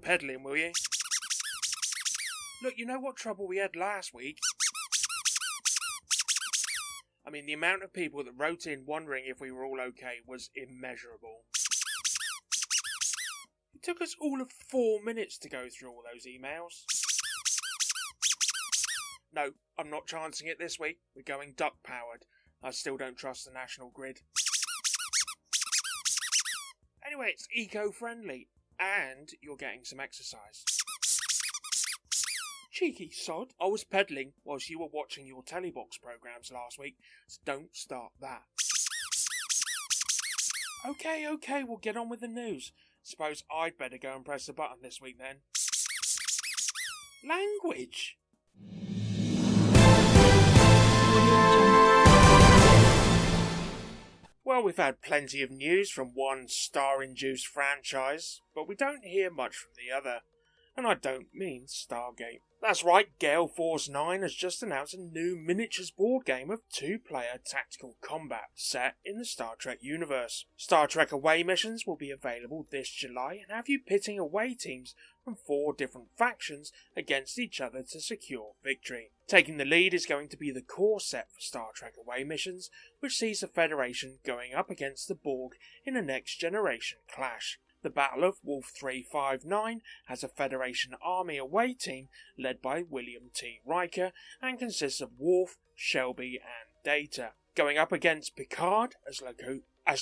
peddling, will you? Look, you know what trouble we had last week? I mean, the amount of people that wrote in wondering if we were all okay was immeasurable. It took us all of 4 minutes to go through all those emails. No, I'm not chancing it this week. We're going duck-powered. I still don't trust the national grid. Anyway, it's eco-friendly, and you're getting some exercise. Cheeky sod. I was peddling whilst you were watching your telebox programmes last week, so don't start that. Okay, we'll get on with the news. Suppose I'd better go and press the button this week then. Language! Well, we've had plenty of news from one star-induced franchise, but we don't hear much from the other. And I don't mean Stargate. That's right, Gale Force 9 has just announced a new miniatures board game of 2-player tactical combat set in the Star Trek universe. Star Trek away missions will be available this July and have you pitting away teams from 4 different factions against each other to secure victory. Taking the lead is going to be the core set for Star Trek away missions, which sees the Federation going up against the Borg in a next-generation clash. The Battle of Wolf 359 has a Federation Army away team led by William T. Riker and consists of Worf, Shelby and Data, going up against Picard as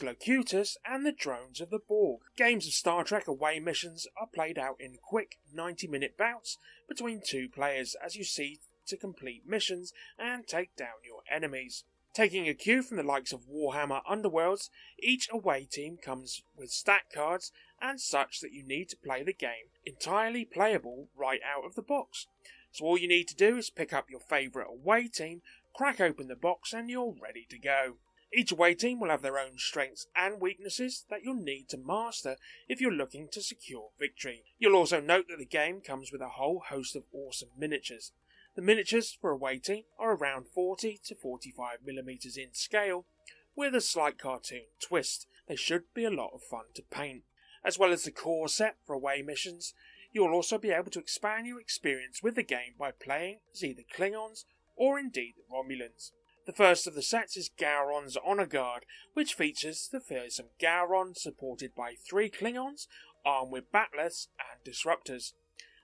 Locutus and the drones of the Borg. Games of Star Trek away missions are played out in quick 90-minute bouts between 2 players as you see to complete missions and take down your enemies. Taking a cue from the likes of Warhammer Underworlds, each away team comes with stat cards and such that you need to play the game entirely playable right out of the box. So all you need to do is pick up your favourite away team, crack open the box and you're ready to go. Each away team will have their own strengths and weaknesses that you'll need to master if you're looking to secure victory. You'll also note that the game comes with a whole host of awesome miniatures. The miniatures for away team are around 40 to 45mm in scale, with a slight cartoon twist. They should be a lot of fun to paint. As well as the core set for away missions, you'll also be able to expand your experience with the game by playing as either Klingons or indeed the Romulans. The first of the sets is Gowron's Honor Guard, which features the fearsome Gowron supported by 3 Klingons armed with bat'leths and disruptors.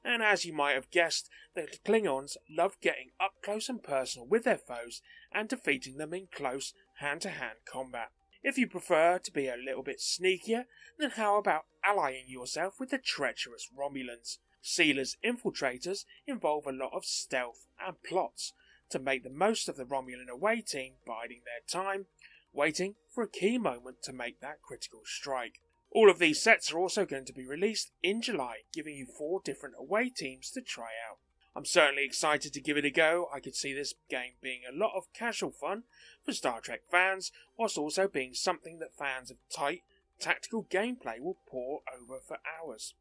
And as you might have guessed, the Klingons love getting up close and personal with their foes and defeating them in close hand-to-hand combat. If you prefer to be a little bit sneakier, then how about allying yourself with the treacherous Romulans? Sealer's infiltrators involve a lot of stealth and plots to make the most of the Romulan away team biding their time, waiting for a key moment to make that critical strike. All of these sets are also going to be released in July, giving you 4 different away teams to try out. I'm certainly excited to give it a go. I could see this game being a lot of casual fun for Star Trek fans, whilst also being something that fans of tight, tactical gameplay will pore over for hours.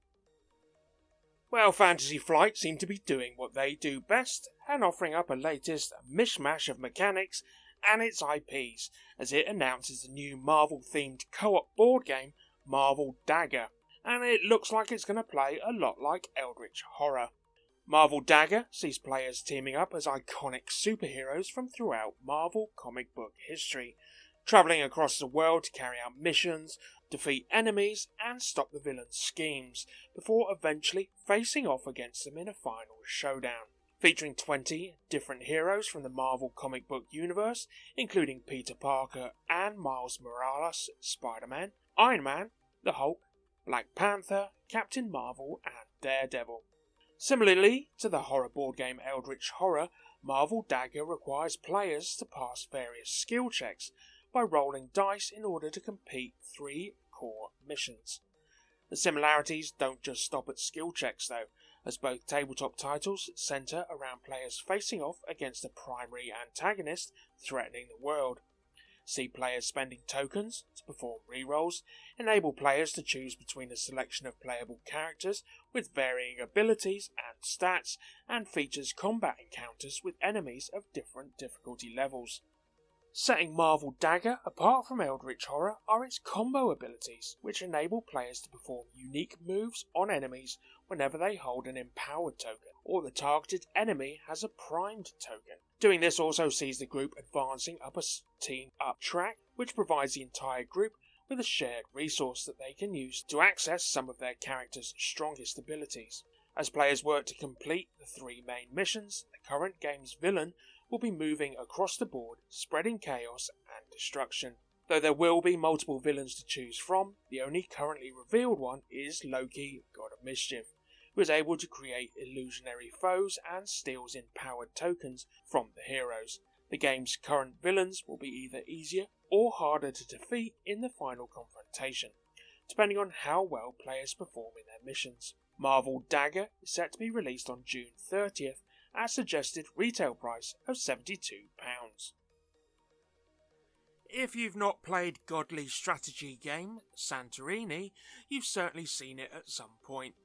Well, Fantasy Flight seem to be doing what they do best and offering up a latest mishmash of mechanics and its IPs as it announces the new Marvel-themed co-op board game Marvel Dagger, and it looks like it's going to play a lot like Eldritch Horror. Marvel Dagger sees players teaming up as iconic superheroes from throughout Marvel comic book history, travelling across the world to carry out missions, defeat enemies and stop the villains' schemes, before eventually facing off against them in a final showdown. Featuring 20 different heroes from the Marvel comic book universe, including Peter Parker and Miles Morales, Spider-Man, Iron Man, the Hulk, Black Panther, Captain Marvel and Daredevil. Similarly to the horror board game Eldritch Horror, Marvel Dagger requires players to pass various skill checks by rolling dice in order to complete 3 core missions. The similarities don't just stop at skill checks though, as both tabletop titles centre around players facing off against a primary antagonist threatening the world. See players spending tokens to perform rerolls, enable players to choose between a selection of playable characters with varying abilities and stats, and features combat encounters with enemies of different difficulty levels. Setting Marvel Dagger apart from Eldritch Horror are its combo abilities, which enable players to perform unique moves on enemies whenever they hold an empowered token, or the targeted enemy has a primed token. Doing this also sees the group advancing up a team-up track, which provides the entire group with a shared resource that they can use to access some of their character's strongest abilities. As players work to complete the 3 main missions, the current game's villain will be moving across the board, spreading chaos and destruction. Though there will be multiple villains to choose from, the only currently revealed one is Loki, God of Mischief, who is able to create illusionary foes and steals empowered tokens from the heroes. The game's current villains will be either easier or harder to defeat in the final confrontation, depending on how well players perform in their missions. Marvel Dagger is set to be released on June 30th at a suggested retail price of £72. If you've not played godly strategy game Santorini, you've certainly seen it at some point.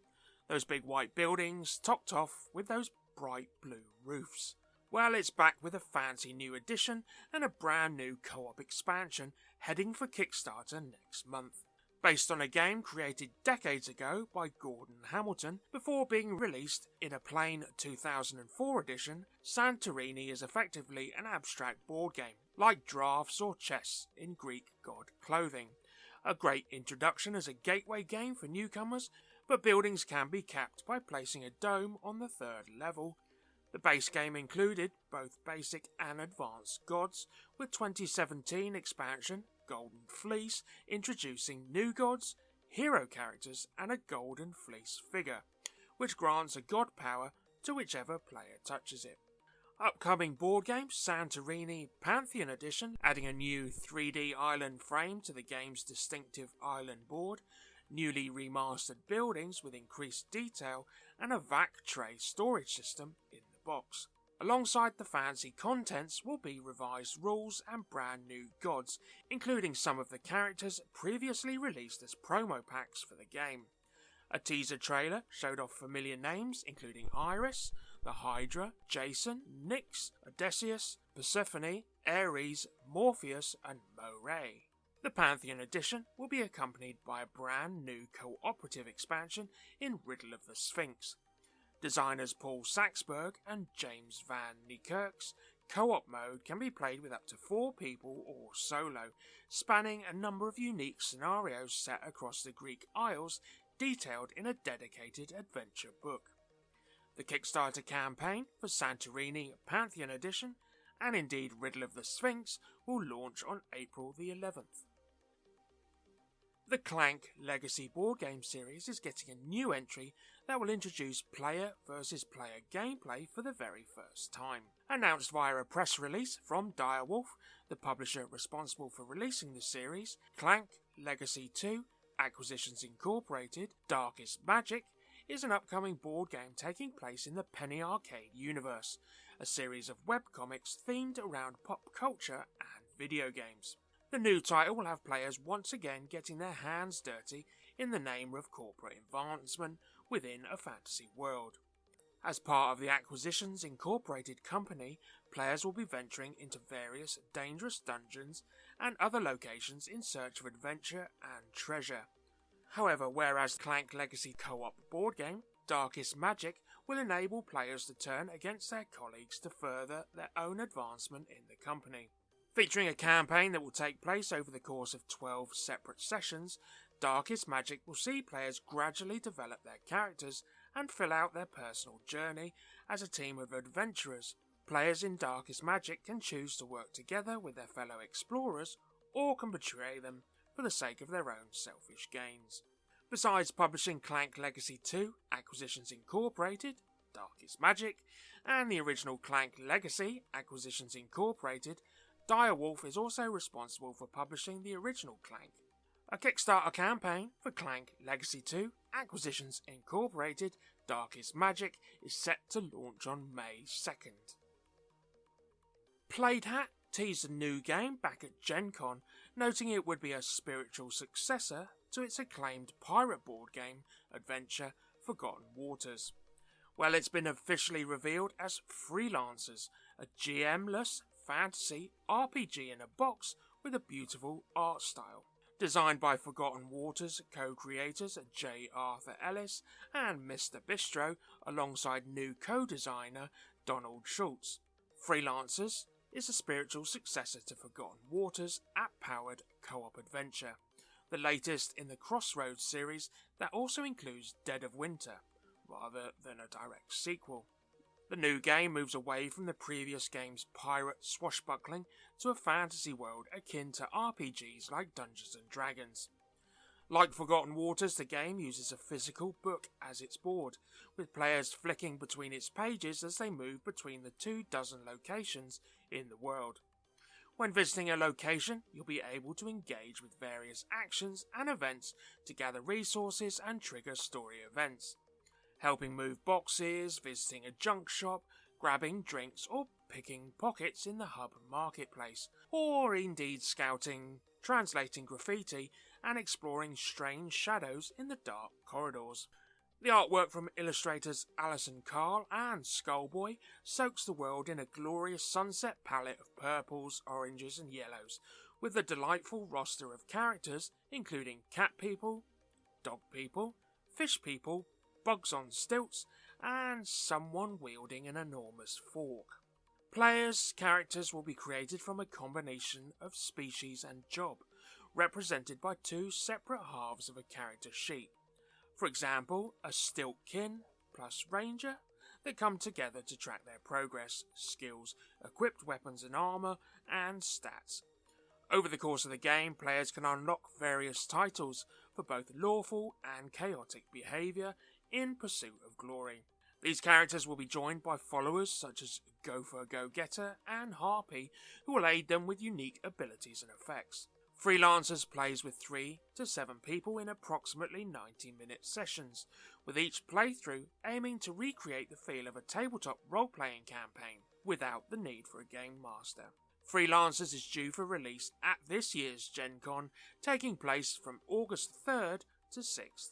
Those big white buildings topped off with those bright blue roofs. Well, it's back with a fancy new edition and a brand new co-op expansion heading for Kickstarter next month. Based on a game created decades ago by Gordon Hamilton before being released in a plain 2004 edition, Santorini is effectively an abstract board game, like drafts or chess in Greek god clothing. A great introduction as a gateway game for newcomers, but buildings can be capped by placing a dome on the 3rd level. The base game included both basic and advanced gods, with 2017 expansion Golden Fleece introducing new gods, hero characters and a Golden Fleece figure, which grants a god power to whichever player touches it. Upcoming board game Santorini Pantheon Edition, adding a new 3D island frame to the game's distinctive island board, newly remastered buildings with increased detail and a vac tray storage system in the box. Alongside the fancy contents will be revised rules and brand new gods, including some of the characters previously released as promo packs for the game. A teaser trailer showed off familiar names including Iris, the Hydra, Jason, Nyx, Odysseus, Persephone, Ares, Morpheus and Moray. The Pantheon Edition will be accompanied by a brand new cooperative expansion in Riddle of the Sphinx. Designers Paul Saxberg and James Van Niekerk's co-op mode can be played with up to 4 people or solo, spanning a number of unique scenarios set across the Greek Isles, detailed in a dedicated adventure book. The Kickstarter campaign for Santorini Pantheon Edition, and indeed Riddle of the Sphinx, will launch on April the 11th. The Clank Legacy board game series is getting a new entry that will introduce player versus player gameplay for the very first time. Announced via a press release from Direwolf, the publisher responsible for releasing the series, Clank Legacy 2 Acquisitions Incorporated Darkest Magic is an upcoming board game taking place in the Penny Arcade universe, a series of webcomics themed around pop culture and video games. The new title will have players once again getting their hands dirty in the name of corporate advancement within a fantasy world. As part of the Acquisitions Incorporated company, players will be venturing into various dangerous dungeons and other locations in search of adventure and treasure. However, whereas Clank Legacy co-op board game, Darkest Magic will enable players to turn against their colleagues to further their own advancement in the company. Featuring a campaign that will take place over the course of 12 separate sessions, Darkest Magic will see players gradually develop their characters and fill out their personal journey as a team of adventurers. Players in Darkest Magic can choose to work together with their fellow explorers or can betray them for the sake of their own selfish gains. Besides publishing Clank Legacy 2, Acquisitions Incorporated, Darkest Magic, and the original Clank Legacy, Acquisitions Incorporated, Direwolf is also responsible for publishing the original Clank. A Kickstarter campaign for Clank Legacy 2, Acquisitions Incorporated, Darkest Magic is set to launch on May 2nd. Plaid Hat teased a new game back at Gen Con, noting it would be a spiritual successor to its acclaimed pirate board game adventure Forgotten Waters. Well, it's been officially revealed as Freelancers, a GM-less fantasy RPG in a box with a beautiful art style. Designed by Forgotten Waters co-creators J. Arthur Ellis and Mr. Bistro alongside new co-designer Donald Schultz. Freelancers is a spiritual successor to Forgotten Waters' app-powered co-op adventure, the latest in the Crossroads series that also includes Dead of Winter, rather than a direct sequel. The new game moves away from the previous game's pirate swashbuckling to a fantasy world akin to RPGs like Dungeons & Dragons. Like Forgotten Waters, the game uses a physical book as its board, with players flicking between its pages as they move between the 24 locations in the world. When visiting a location, you'll be able to engage with various actions and events to gather resources and trigger story events. Helping move boxes, visiting a junk shop, grabbing drinks or picking pockets in the hub marketplace, or indeed scouting, translating graffiti and exploring strange shadows in the dark corridors. The artwork from illustrators Alison Carl and Skullboy soaks the world in a glorious sunset palette of purples, oranges and yellows, with a delightful roster of characters including cat people, dog people, fish people, bugs on stilts, and someone wielding an enormous fork. Players' characters will be created from a combination of species and job, represented by two separate halves of a character sheet. For example, a Stiltkin plus Ranger that come together to track their progress, skills, equipped weapons and armour, and stats. Over the course of the game, players can unlock various titles for both lawful and chaotic behaviour in pursuit of glory. These characters will be joined by followers such as Gopher Go-Getter and Harpy, who will aid them with unique abilities and effects. Freelancers plays with 3 to 7 people in approximately 90-minute sessions, with each playthrough aiming to recreate the feel of a tabletop role-playing campaign without the need for a game master. Freelancers is due for release at this year's Gen Con, taking place from August 3rd to 6th.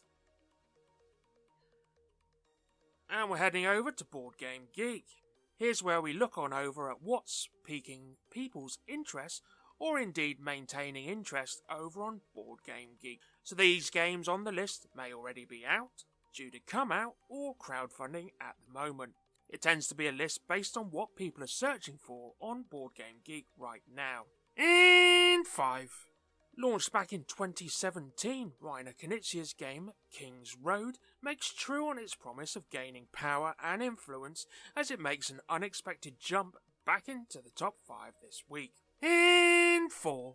And we're heading over to Board Game Geek. Here's where we look on over at what's piquing people's interest, or indeed maintaining interest, over on Board Game Geek. So these games on the list may already be out, due to come out, or crowdfunding at the moment. It tends to be a list based on what people are searching for on Board Game Geek right now. In 5. Launched back in 2017, Reiner Knizia's game King's Road makes true on its promise of gaining power and influence as it makes an unexpected jump back into the top 5 this week. In 4.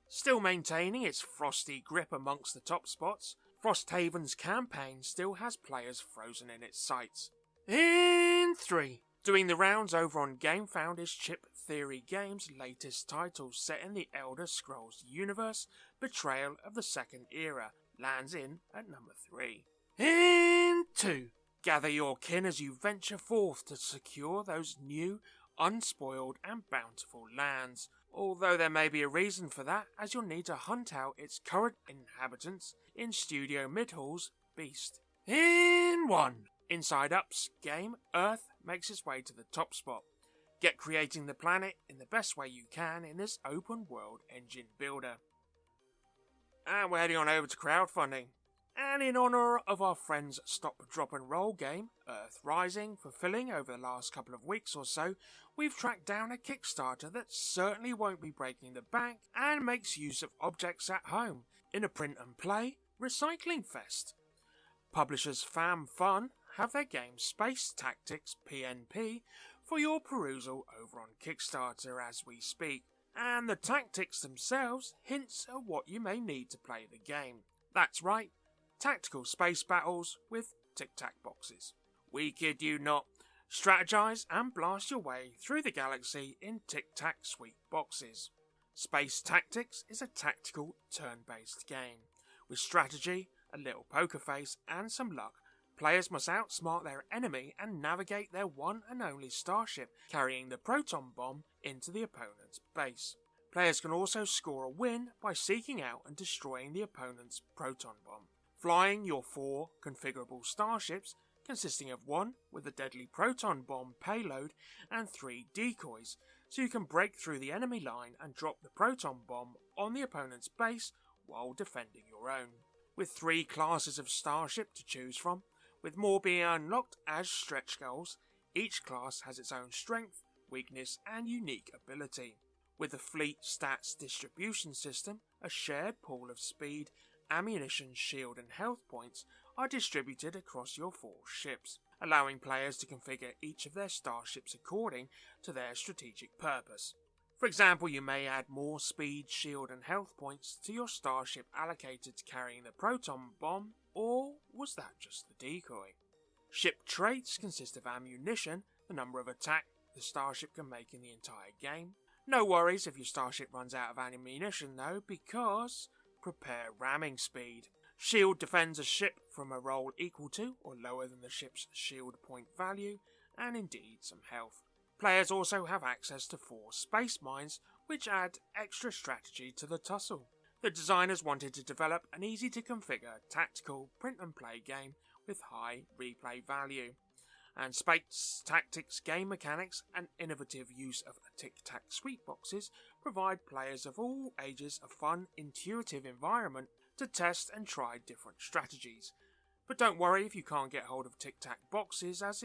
Still maintaining its frosty grip amongst the top spots, Frosthaven's campaign still has players frozen in its sights. In 3. Doing the rounds over on GameFound is Chip Theory Games' latest title set in the Elder Scrolls universe, Betrayal of the Second Era, lands in at number 3. In 2. Gather your kin as you venture forth to secure those new, unspoiled and bountiful lands, although there may be a reason for that, as you'll need to hunt out its current inhabitants in Studio Midhall's Beast. In 1. Inside Up's game, Earth makes its way to the top spot. Get creating the planet in the best way you can in this open world engine builder. And we're heading on over to crowdfunding. And in honour of our friends' stop, drop and roll game, Earth Rising, fulfilling over the last couple of weeks or so, we've tracked down a Kickstarter that certainly won't be breaking the bank and makes use of objects at home in a print and play recycling fest. Publishers Fam Fun have their game Space Tactics PNP for your perusal over on Kickstarter as we speak, and the tactics themselves hints at what you may need to play the game. That's right, tactical space battles with tic-tac boxes. We kid you not. Strategize and blast your way through the galaxy in tic-tac sweet boxes. Space Tactics is a tactical turn-based game. With strategy, a little poker face and some luck, players must outsmart their enemy and navigate their one and only starship carrying the proton bomb into the opponent's base. Players can also score a win by seeking out and destroying the opponent's proton bomb. Flying your 4 configurable starships, consisting of 1 with a deadly proton bomb payload and 3 decoys, so you can break through the enemy line and drop the proton bomb on the opponent's base while defending your own. With 3 classes of starship to choose from, with more being unlocked as stretch goals, each class has its own strength, weakness and unique ability. With the fleet stats distribution system, a shared pool of speed, ammunition, shield and health points are distributed across your 4 ships, allowing players to configure each of their starships according to their strategic purpose. For example, you may add more speed, shield and health points to your starship allocated to carrying the proton bomb, or was that just the decoy? Ship traits consist of ammunition, the number of attack the starship can make in the entire game. No worries if your starship runs out of ammunition though, because prepare ramming speed. Shield defends a ship from a roll equal to or lower than the ship's shield point value, and indeed some health. Players also have access to 4 space mines, which add extra strategy to the tussle. The designers wanted to develop an easy to configure tactical print and play game with high replay value. And space tactics game mechanics and innovative use of tic-tac sweet boxes provide players of all ages a fun, intuitive environment to test and try different strategies. But don't worry if you can't get hold of tic-tac boxes, as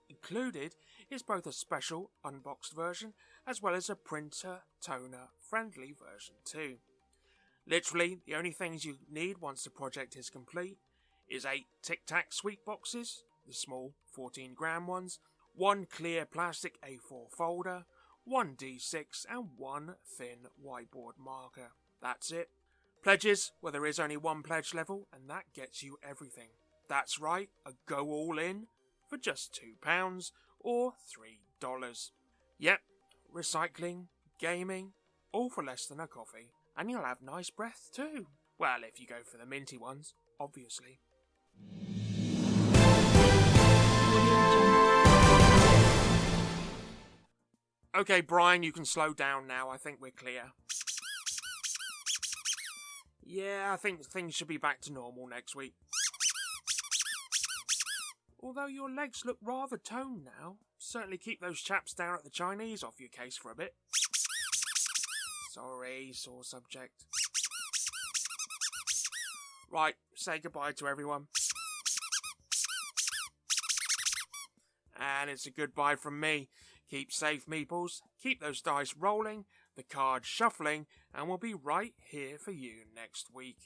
included is both a special unboxed version as well as a printer toner friendly version too. Literally, the only things you need once the project is complete is 8 tic-tac sweet boxes, the small 14-gram ones, 1 clear plastic A4 folder, 1 D6 and 1 thin whiteboard marker. That's it. Pledges, well, there is only 1 pledge level and that gets you everything. That's right, a go all in for just £2 or $3. Yep, recycling, gaming, all for less than a coffee. And you'll have nice breath too. Well, if you go for the minty ones, obviously. Okay, Brian, you can slow down now. I think we're clear. Yeah, I think things should be back to normal next week. Although your legs look rather toned now. Certainly keep those chaps down at the Chinese off your case for a bit. Sorry, sore subject. Right, say goodbye to everyone. And it's a goodbye from me. Keep safe, Meeples. Keep those dice rolling, the cards shuffling, and we'll be right here for you next week.